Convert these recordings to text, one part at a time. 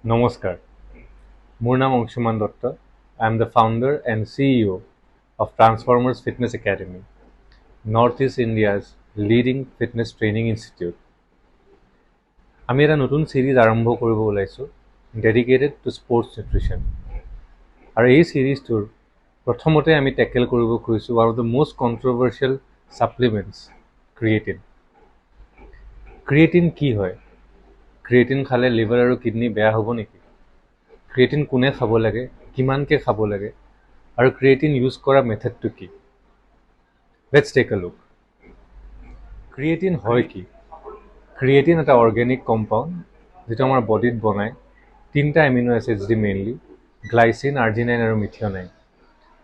Namaskar. মোৰ নাম Anshuman Dutta. I am the founder and CEO of Transformers Fitness Academy, Northeast India's leading fitness training institute. আমি এটা নতুন সিৰিজ আৰম্ভ কৰিব ওলাইছোঁ ডেডিকেটেড টু স্পৰ্টছ নিউট্ৰিশ্যন। আৰু এই সিৰিজটোৰ প্ৰথমতে আমি টেকেল কৰিব খুজিছোঁ one of the most controversial supplements, creatine. Creatine কি হয়? ক্ৰিয়েটিন খালে লিভাৰ আৰু কিডনি বেয়া হ'ব নেকি? ক্ৰিয়েটিন কোনে খাব লাগে, কিমানকৈ খাব লাগে, আৰু ক্ৰিয়েটিন ইউজ কৰা মেথডটো কি? Let's take a look. Creatine হয় কি? ক্ৰিয়েটিন এটা অৰ্গেনিক কম্পাউণ্ড যিটো আমাৰ বডিত বনায় তিনিটা এমিনো এচিডছ দি মেইনলি, গ্লাইচিন, আৰ্জিনাইন আৰু মিথিঅনাইন।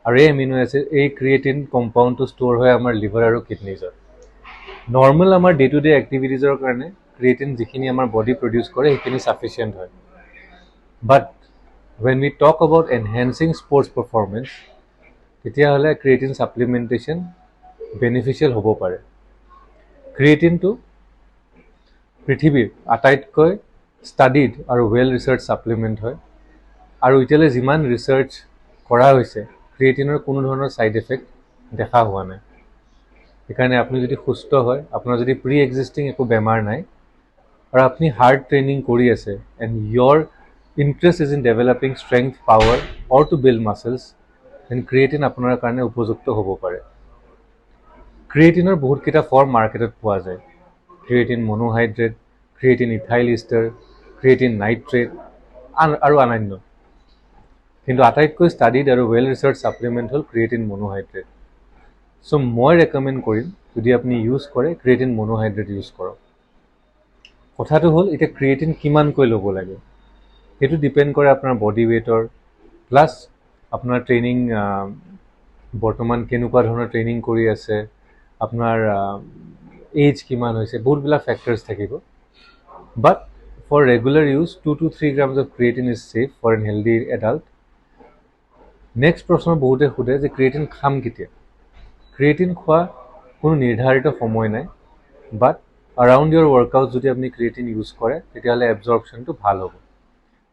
আৰু এই এমিনো এচিড, এই ক্ৰিয়েটিন কম্পাউণ্ডটো ষ্ট'ৰ হয় আমাৰ লিভাৰ আৰু কিডনিজত। নৰ্মেল আমাৰ ডে টু ডে এক্টিভিটিজৰ কাৰণে ক্ৰিয়েটিন যিখিনি আমাৰ বডি প্ৰডিউচ কৰে সেইখিনি চাফিচিয়েণ্ট হয়। বাট when we talk about enhancing sports performance, তেতিয়াহ'লে ক্ৰিয়েটিন ছাপ্লিমেণ্টেশ্যন বেনিফিচিয়েল হ'ব পাৰে। ক্ৰিয়েটিনটো পৃথিৱীৰ আটাইতকৈ ষ্টাডিড আৰু ৱেল ৰিচাৰ্চ ছাপ্লিমেণ্ট হয়। আৰু এতিয়ালৈ যিমান ৰিচাৰ্চ কৰা হৈছে ক্ৰিয়েটিনৰ কোনো ধৰণৰ ছাইড এফেক্ট দেখা হোৱা নাই। সেইকাৰণে আপুনি যদি সুস্থ হয়, আপোনাৰ যদি প্ৰি এক্সিষ্টিং একো বেমাৰ নাই, আৰু আপুনি হাৰ্ড ট্ৰেইনিং কৰি আছে and your interest is in developing strength, power or to build muscles, then creatine আপোনাৰ কাৰণে উপযুক্ত হ'ব পাৰে। ক্ৰিয়েটিনৰ বহুতকেইটা ফৰ্ম মাৰ্কেটত পোৱা যায়। Creatine monohydrate, creatine ethyl ester, creatine nitrate আৰু অন্যান্য। কিন্তু আটাইতকৈ ষ্টাডিড আৰু ৱেল ৰিচাৰ্চ ছাপ্লিমেণ্ট হ'ল ক্ৰিয়েটিন মনোহাইড্ৰেট। চ' মই ৰেকমেণ্ড কৰিম যদি আপুনি ইউজ কৰে ক্ৰিয়েটিন মনোহাইড্ৰেট ইউজ কৰক। কথাটো হ'ল এতিয়া ক্ৰিয়েটিন কিমানকৈ ল'ব লাগে সেইটো ডিপেণ্ড কৰে আপোনাৰ বডি ৱেইটৰ, প্লাছ আপোনাৰ ট্ৰেইনিং বৰ্তমান কেনেকুৱা ধৰণৰ ট্ৰেইনিং কৰি আছে, আপোনাৰ এজ কিমান হৈছে, বহুতবিলাক ফেক্টৰ্ছ থাকিব। But for regular use 2 to 3 grams of creatine is safe for an healthy adult. Next প্ৰশ্ন বহুতে সোধে যে ক্ৰিয়েটিন খাম কেতিয়া? ক্ৰিয়েটিন খোৱা কোনো নিৰ্ধাৰিত সময় নাই, বাট আৰাউণ্ড ইয়ৰ ৱৰ্কআউট যদি আপুনি ক্ৰিয়েটিন ইউজ কৰে তেতিয়াহ'লে এবজৰ্পশ্যনটো ভাল হ'ব।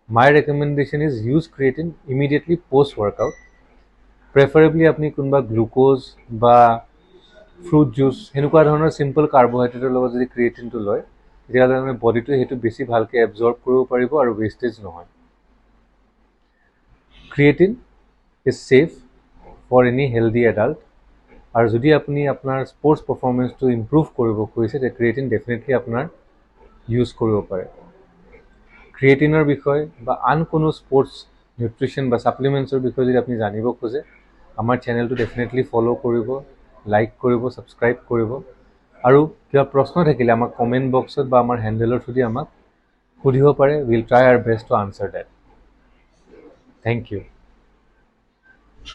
My recommendation is use creatine immediately post workout. Preferably আপনি কোনোবা গ্লুকোজ বা ফ্ৰুট জুচ সেনেকুৱা ধৰণৰ চিম্পল কাৰ্বহাইড্ৰেটৰ লগত যদি ক্ৰিয়েটিনটো লয় তেতিয়াহ'লে মানে বডিটোৱে সেইটো বেছি ভালকৈ এবজৰ্ব কৰিব পাৰিব আৰু ৱেষ্টেজ নহয়। Creatine is safe for any healthy adult. আৰু যদি আপুনি আপোনাৰ স্পৰ্টছ পাৰফৰ্মেঞ্চটো ইম্প্ৰুভ কৰিব খুজিছে তেতিয়া ক্ৰিয়েটিন ডেফিনেটলি আপোনাৰ ইউজ কৰিব পাৰে। ক্ৰিয়েটিনৰ বিষয়ে বা আন কোনো স্পৰ্টছ নিউট্ৰিশ্যন বা ছাপ্লিমেণ্টছৰ বিষয়ে যদি আপুনি জানিব খোজে আমাৰ চেনেলটো ডেফিনেটলি ফ'ল' কৰিব, লাইক কৰিব, ছাবস্ক্ৰাইব কৰিব। আৰু কিবা প্ৰশ্ন থাকিলে আমাক কমেণ্ট বক্সত বা আমাৰ হেণ্ডেলৰ থ্ৰুদি আমাক সুধিব পাৰে। Will try our best to answer that. Thank U.